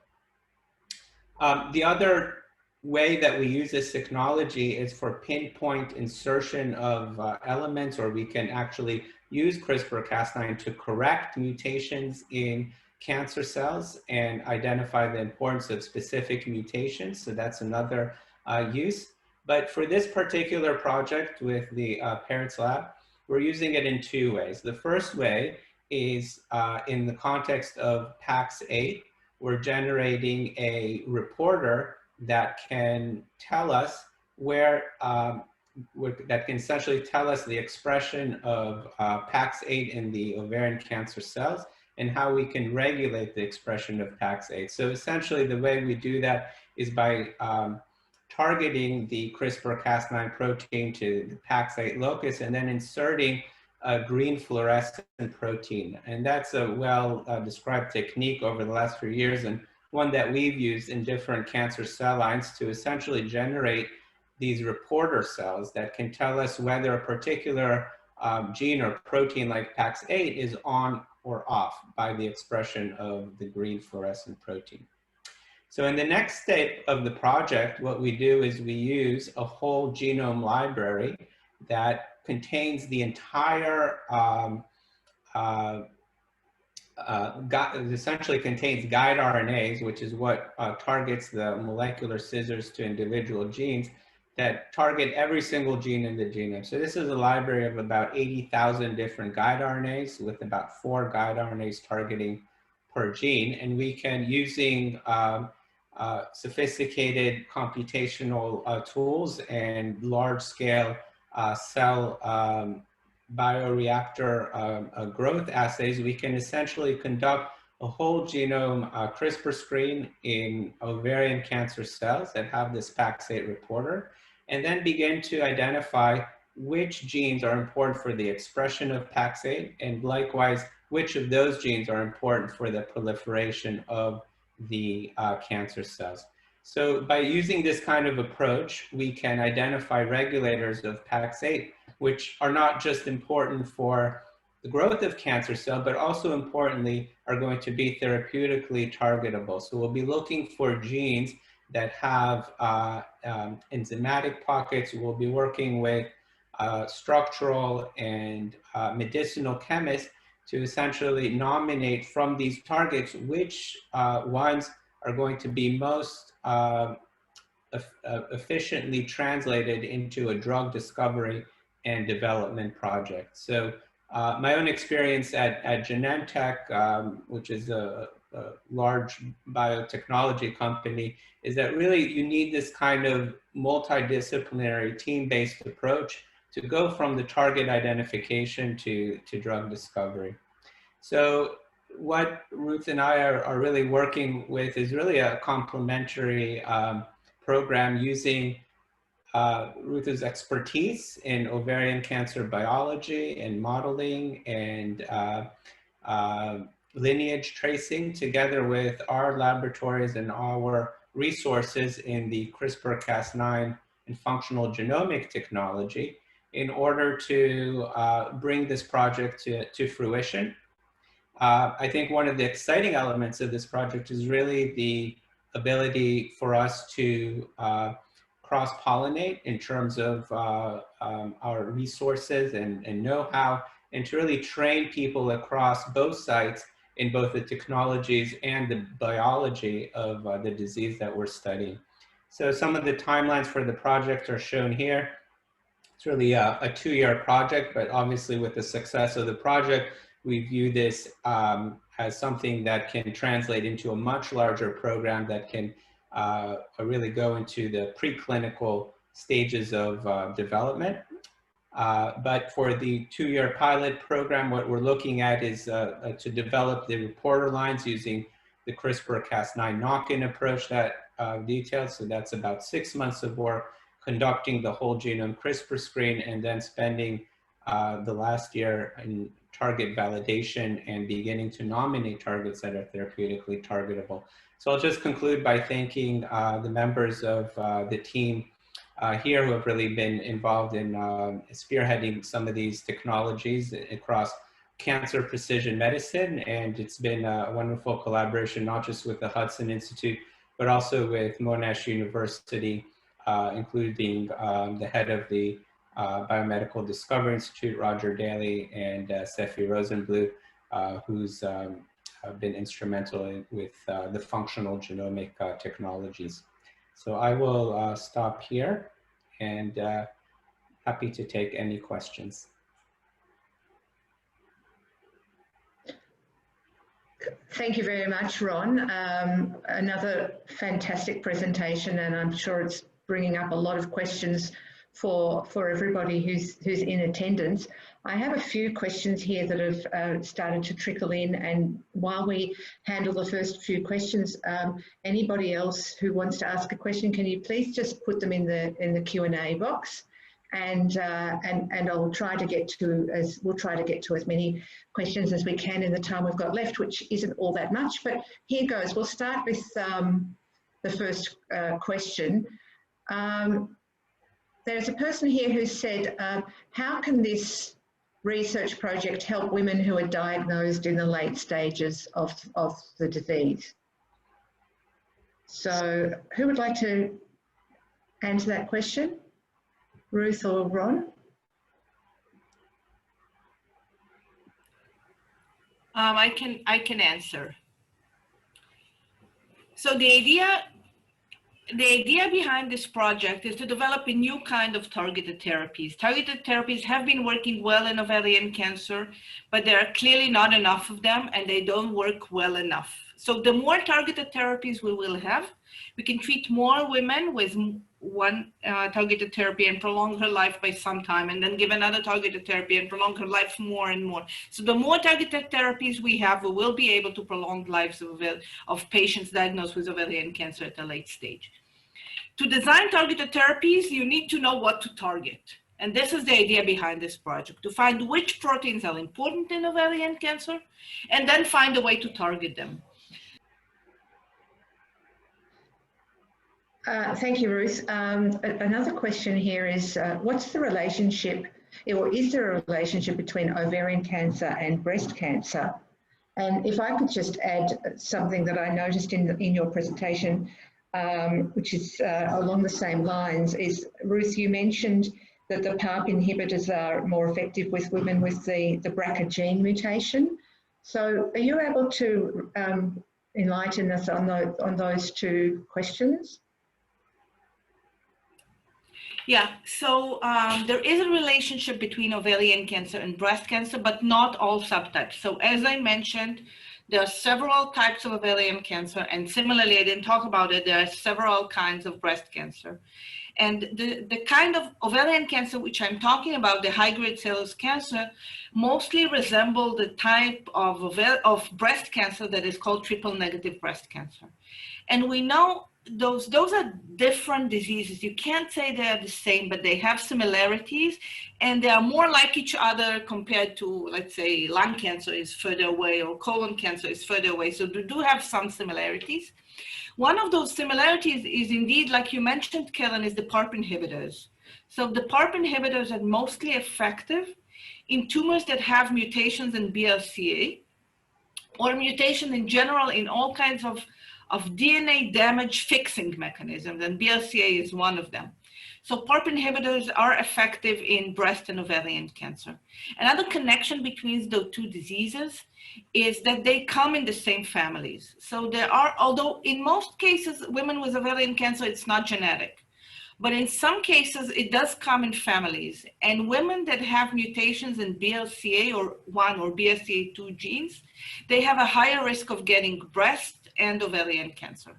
The other way that we use this technology is for pinpoint insertion of elements, or we can actually use CRISPR-Cas9 to correct mutations in cancer cells and identify the importance of specific mutations. So that's another use. But for this particular project with the Peretz Lab, we're using it in two ways. The first way is in the context of Paxate. We're generating a reporter that can tell us where that can essentially tell us the expression of Paxate in the ovarian cancer cells and how we can regulate the expression of Paxate. So essentially the way we do that is by targeting the CRISPR-Cas9 protein to the Paxate locus and then inserting a green fluorescent protein. And that's a well-described technique over the last few years, and one that we've used in different cancer cell lines to essentially generate these reporter cells that can tell us whether a particular gene or protein like Paxate is on or off by the expression of the green fluorescent protein. So in the next step of the project, what we do is we use a whole genome library that contains the entire, essentially contains guide RNAs, which is what targets the molecular scissors to individual genes that target every single gene in the genome. So this is a library of about 80,000 different guide RNAs with about 4 guide RNAs targeting per gene. And we can, using sophisticated computational tools and large-scale cell bioreactor growth assays, we can essentially conduct a whole genome CRISPR screen in ovarian cancer cells that have this Paxate reporter, and then begin to identify which genes are important for the expression of Paxate, and likewise, which of those genes are important for the proliferation of the cancer cells. So by using this kind of approach, we can identify regulators of Paxate, which are not just important for the growth of cancer cell, but also importantly are going to be therapeutically targetable. So we'll be looking for genes that have enzymatic pockets. We'll be working with structural and medicinal chemists to essentially nominate from these targets which ones are going to be most efficiently translated into a drug discovery and development project. So my own experience at Genentech, which is a large biotechnology company, is that really you need this kind of multidisciplinary team-based approach to go from the target identification to drug discovery. So what Ruth and I are really working with is really a complementary program using Ruth's expertise in ovarian cancer biology and modeling and lineage tracing, together with our laboratories and our resources in the CRISPR-Cas9 and functional genomic technology, in order to bring this project to fruition. I think one of the exciting elements of this project is really the ability for us to cross-pollinate in terms of our resources and know-how, and to really train people across both sites in both the technologies and the biology of the disease that we're studying. So some of the timelines for the project are shown here. It's really a 2-year project, but obviously with the success of the project, we view this as something that can translate into a much larger program that can really go into the preclinical stages of development. But for the 2-year pilot program, what we're looking at is to develop the reporter lines using the CRISPR-Cas9 knock-in approach that detailed. So that's about 6 months of work, conducting the whole genome CRISPR screen, and then spending the last year in target validation and beginning to nominate targets that are therapeutically targetable. So I'll just conclude by thanking the members of the team here who have really been involved in spearheading some of these technologies across cancer precision medicine. And it's been a wonderful collaboration, not just with the Hudson Institute, but also with Monash University, including the head of the Biomedical Discovery Institute, Roger Daly, and Sefi Rosenbluth, who's been instrumental with the functional genomic technologies. So I will stop here, and happy to take any questions. Thank you very much, Ron. Another fantastic presentation, and I'm sure it's bringing up a lot of questions for everybody who's in attendance. I have a few questions here that have started to trickle in, and while we handle the first few questions, anybody else who wants to ask a question, can you please just put them in the Q&A box, and I'll try to get to as many questions as we can in the time we've got left, which isn't all that much. But here goes. We'll start with the first question. There's a person here who said, how can this research project help women who are diagnosed in the late stages of the disease? So who would like to answer that question? Ruth or Ron? I can answer. So the idea behind this project is to develop a new kind of targeted therapies. Targeted therapies have been working well in ovarian cancer, but there are clearly not enough of them, and they don't work well enough. So the more targeted therapies we will have, we can treat more women with one targeted therapy and prolong her life by some time, and then give another targeted therapy and prolong her life more and more. So the more targeted therapies we have, we will be able to prolong lives of patients diagnosed with ovarian cancer at a late stage. To design targeted therapies, you need to know what to target. And this is the idea behind this project, to find which proteins are important in ovarian cancer, and then find a way to target them. Thank you, Ruth. Another question here is, what's the relationship, or is there a relationship between ovarian cancer and breast cancer? And if I could just add something that I noticed in your presentation, which is along the same lines, is, Ruth, you mentioned that the PARP inhibitors are more effective with women with the BRCA gene mutation. So are you able to enlighten us on those two questions? Yeah, so there is a relationship between ovarian cancer and breast cancer, but not all subtypes. So as I mentioned, there are several types of ovarian cancer, and similarly, I didn't talk about it, there are several kinds of breast cancer. And the kind of ovarian cancer which I'm talking about, the high-grade serous cancer, mostly resemble the type of breast cancer that is called triple-negative breast cancer. And we know those are different diseases. You can't say they're the same, but they have similarities, and they are more like each other compared to, let's say, lung cancer is further away or colon cancer is further away. So they do have some similarities. One of those similarities is indeed, like you mentioned, Karen, is the PARP inhibitors. So the PARP inhibitors are mostly effective in tumors that have mutations in BRCA, or mutation in general in all kinds of DNA damage fixing mechanisms, and BRCA is one of them. So PARP inhibitors are effective in breast and ovarian cancer. Another connection between the two diseases is that they come in the same families. So there are, although in most cases, women with ovarian cancer, it's not genetic, but in some cases it does come in families. And women that have mutations in BRCA1 or BRCA2 genes, they have a higher risk of getting breast and ovarian cancer.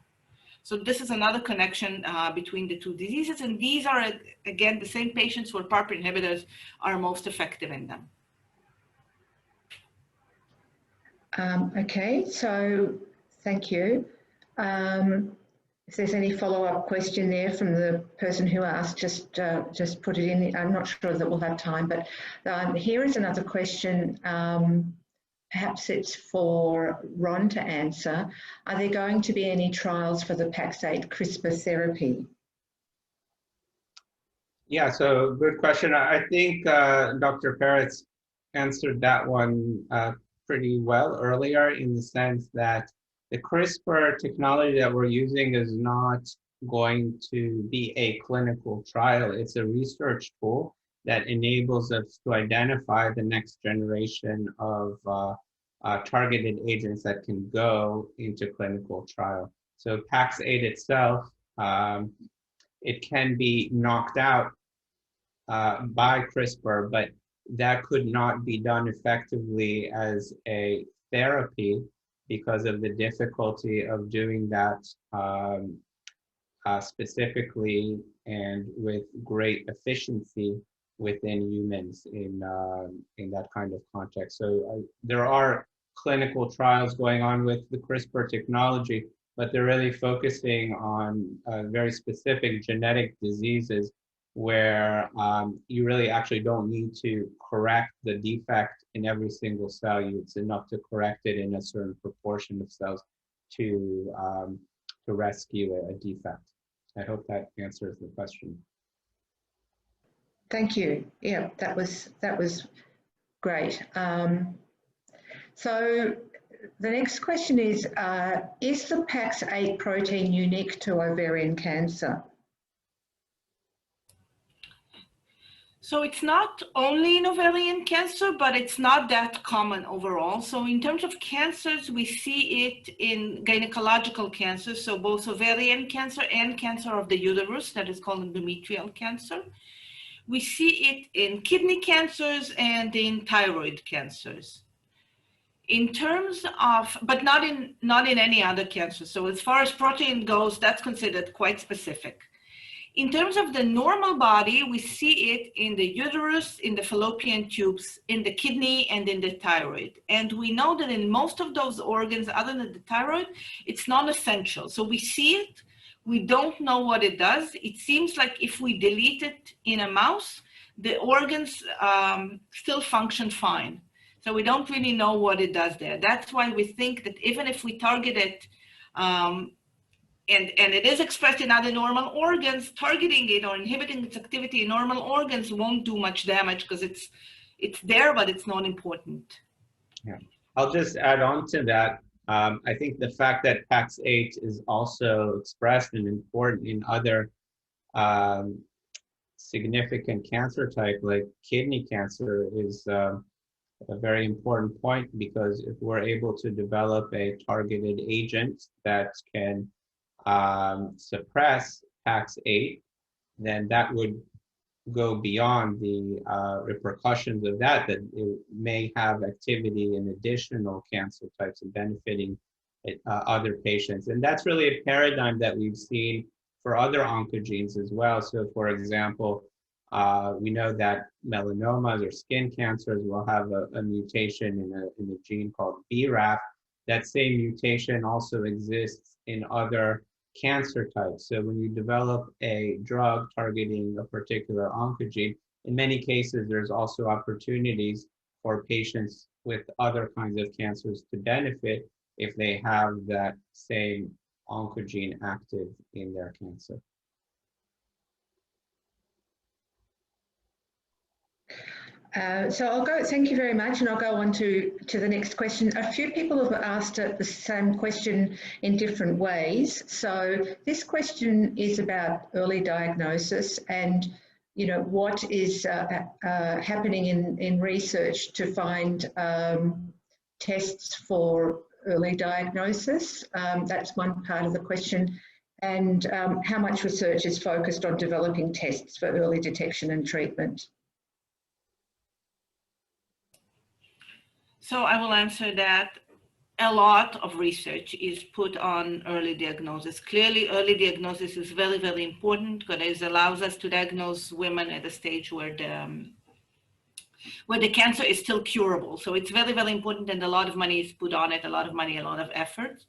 So this is another connection between the two diseases. And these are, again, the same patients where PARP inhibitors are most effective in them. Okay, so thank you. If there's any follow-up question there from the person who asked, just put it in. I'm not sure that we'll have time, but here is another question. Perhaps it's for Ron to answer. Are there going to be any trials for the Paxate Crispr therapy? Yeah, so good question. I think Dr. Peretz answered that one pretty well earlier, in the sense that the CRISPR technology that we're using is not going to be a clinical trial. It's a research tool that enables us to identify the next generation of targeted agents that can go into clinical trial. So Paxate itself, it can be knocked out by CRISPR, but that could not be done effectively as a therapy because of the difficulty of doing that specifically and with great efficiency within humans in that kind of context. So there are clinical trials going on with the CRISPR technology, but they're really focusing on very specific genetic diseases where you really actually don't need to correct the defect in every single cell. It's enough to correct it in a certain proportion of cells to rescue a defect. I hope that answers the question. Thank you. Yeah, that was great. So the next question is the Paxate protein unique to ovarian cancer? So it's not only in ovarian cancer, but it's not that common overall. So in terms of cancers, we see it in gynecological cancers, so both ovarian cancer and cancer of the uterus, that is called endometrial cancer. We see it in kidney cancers and in thyroid cancers. In terms of, but not in any other cancer. So as far as protein goes, that's considered quite specific. In terms of the normal body, we see it in the uterus, in the fallopian tubes, in the kidney, and in the thyroid. And we know that in most of those organs, other than the thyroid, it's non-essential. So we see it, we don't know what it does. It seems like if we delete it in a mouse, the organs still function fine. So we don't really know what it does there. That's why we think that even if we target it, and it is expressed in other normal organs, targeting it or inhibiting its activity in normal organs won't do much damage because it's there, but it's not important. Yeah, I'll just add on to that. I think the fact that Paxate is also expressed and important in other significant cancer type like kidney cancer is a very important point, because if we're able to develop a targeted agent that can suppress Paxate, then that would go beyond the repercussions of that it may have activity in additional cancer types and benefiting other patients. And that's really a paradigm that we've seen for other oncogenes as well. So for example, we know that melanomas or skin cancers will have a mutation in a gene called BRAF. That same mutation also exists in other cancer types. So when you develop a drug targeting a particular oncogene, in many cases, there's also opportunities for patients with other kinds of cancers to benefit if they have that same oncogene active in their cancer. So I'll go, thank you very much, and I'll go on to the next question. A few people have asked the same question in different ways. So this question is about early diagnosis and, you know, what is happening in research to find tests for early diagnosis. That's one part of the question. And how much research is focused on developing tests for early detection and treatment? So I will answer that. A lot of research is put on early diagnosis. Clearly, early diagnosis is very, very important because it allows us to diagnose women at a stage where the cancer is still curable. So it's very, very important, and a lot of money is put on it, a lot of money, a lot of effort.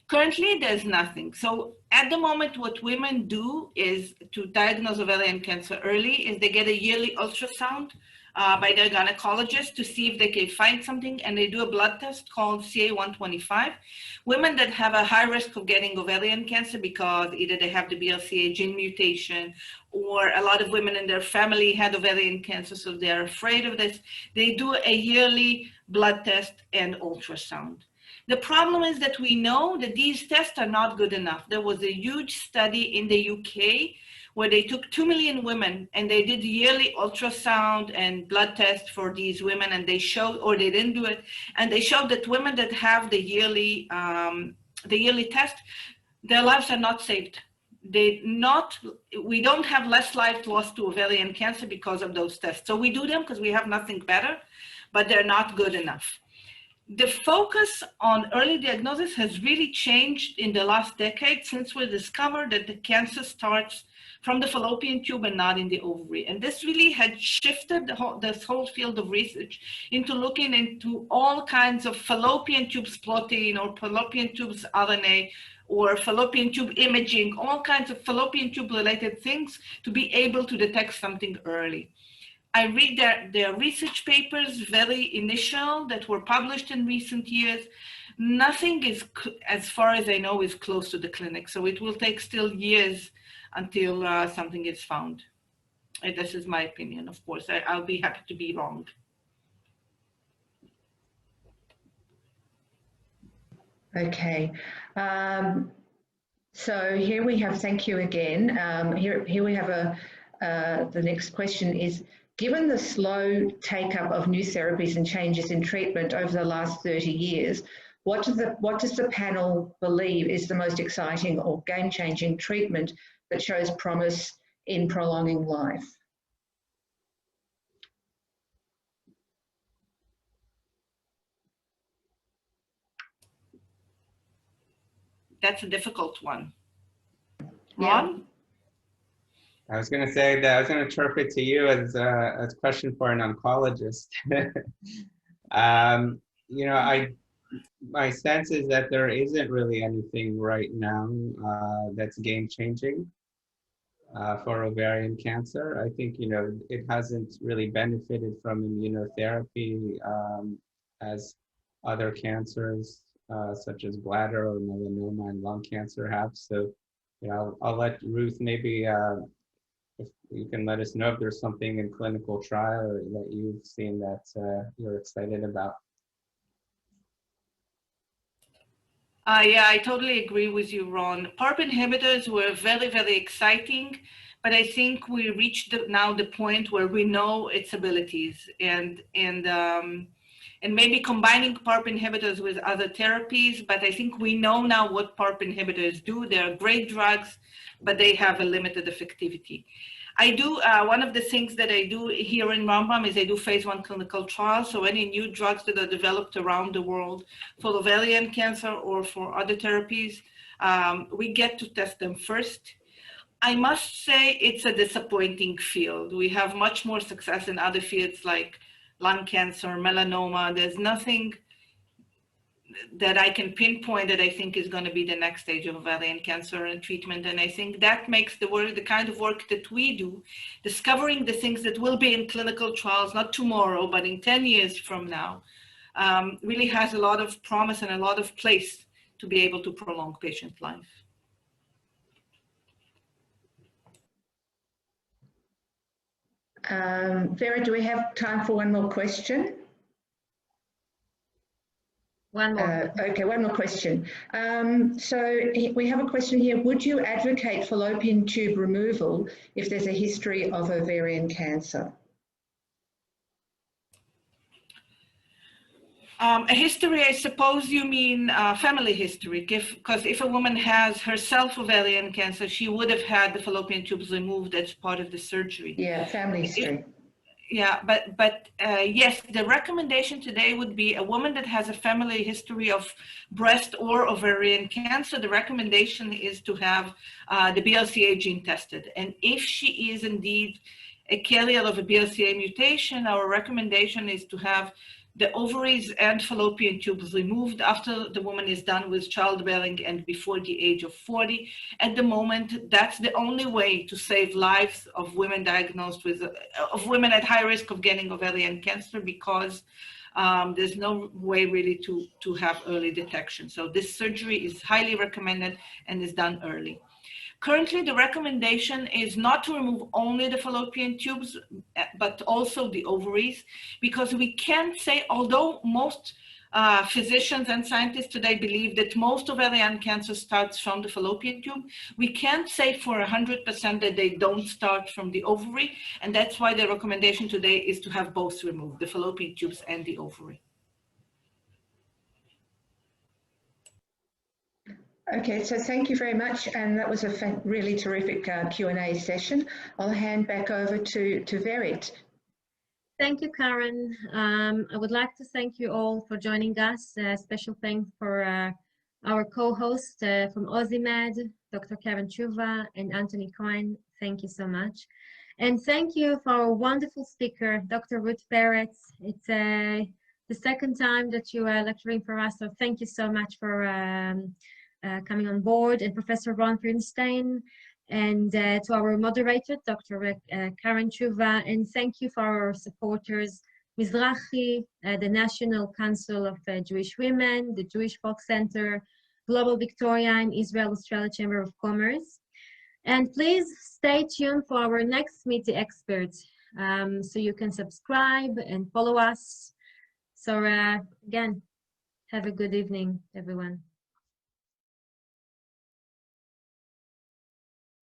Currently, there's nothing. So at the moment, what women do is to diagnose ovarian cancer early is they get a yearly ultrasound by their gynecologist to see if they can find something, and they do a blood test called CA-125. Women that have a high risk of getting ovarian cancer because either they have the BRCA gene mutation or a lot of women in their family had ovarian cancer, so they're afraid of this, they do a yearly blood test and ultrasound. The problem is that we know that these tests are not good enough. There was a huge study in the UK where they took 2 million women and they did yearly ultrasound and blood tests for these women, and they showed, or they didn't do it, and they showed that women that have the yearly test, their lives are not saved. We don't have less lives lost to ovarian cancer because of those tests. So we do them because we have nothing better, but they're not good enough. The focus on early diagnosis has really changed in the last decade since we discovered that the cancer starts from the fallopian tube and not in the ovary. And this really had shifted this whole field of research into looking into all kinds of fallopian tubes protein or fallopian tubes RNA or fallopian tube imaging, all kinds of fallopian tube related things to be able to detect something early. I read their research papers, very initial, that were published in recent years. Nothing is, as far as I know, is close to the clinic. So it will take still years until something is found. And this is my opinion, of course. I'll be happy to be wrong. Okay. So here we have, thank you again. Here we have the next question is, given the slow take-up of new therapies and changes in treatment over the last 30 years, what does the panel believe is the most exciting or game-changing treatment that shows promise in prolonging life? That's a difficult one. Yeah. Ron? I was going to say that I was going to interpret to you as a question for an oncologist. You know, my sense is that there isn't really anything right now that's game-changing for ovarian cancer. I think, you know, it hasn't really benefited from immunotherapy as other cancers such as bladder or melanoma and lung cancer have. So, you know, I'll let Ruth maybe, if you can let us know if there's something in clinical trial that you've seen that you're excited about. Yeah, I totally agree with you, Ron. PARP inhibitors were very, very exciting, but I think we reached now the point where we know its abilities, and maybe combining PARP inhibitors with other therapies. But I think we know now what PARP inhibitors do. They're great drugs, but they have a limited effectivity. I do, one of the things that I do here in Rambam is I do phase 1 clinical trials. So any new drugs that are developed around the world for ovarian cancer or for other therapies, we get to test them first. I must say it's a disappointing field. We have much more success in other fields like lung cancer, melanoma. There's nothing that I can pinpoint that I think is going to be the next stage of ovarian cancer and treatment. And I think that makes the work, the kind of work that we do, discovering the things that will be in clinical trials, not tomorrow, but in 10 years from now, really has a lot of promise and a lot of place to be able to prolong patient life. Vera, do we have time for one more question? One more. Okay, one more question. So we have a question here. Would you advocate fallopian tube removal if there's a history of ovarian cancer? A history, I suppose you mean family history, because if a woman has herself ovarian cancer, she would have had the fallopian tubes removed as part of the surgery. Yeah, family history. Yeah, but yes, the recommendation today would be a woman that has a family history of breast or ovarian cancer. The recommendation is to have the BRCA gene tested. And if she is indeed a carrier of a BRCA mutation, our recommendation is to have the ovaries and fallopian tubes removed after the woman is done with childbearing and before the age of 40. At the moment, that's the only way to save lives of women diagnosed with, of women at high risk of getting ovarian cancer, because there's no way really to have early detection. So this surgery is highly recommended and is done early. Currently, the recommendation is not to remove only the fallopian tubes, but also the ovaries, because we can't say, although most physicians and scientists today believe that most ovarian cancer starts from the fallopian tube, we can't say for 100% that they don't start from the ovary. And that's why the recommendation today is to have both removed, the fallopian tubes and the ovary. Okay, so thank you very much, and that was a really terrific Q&A session. I'll hand back over to Verit. Thank you, Karen. I would like to thank you all for joining us. Special thanks for our co-host from AUSiMED, Dr. Karen Tshuva and Anthony Cohen. Thank you so much. And thank you for our wonderful speaker, Dr. Ruth Peretz. It's the second time that you are lecturing for us, so thank you so much for coming on board, and Professor Ron Feierstein, and to our moderator, Dr. Karen Tshuva, and thank you for our supporters, Mizrahi, the National Council of Jewish Women, the Jewish Folk Center, Global Victoria, and Israel Australia Chamber of Commerce. And please stay tuned for our next Meet the Experts, so you can subscribe and follow us. So again, have a good evening, everyone.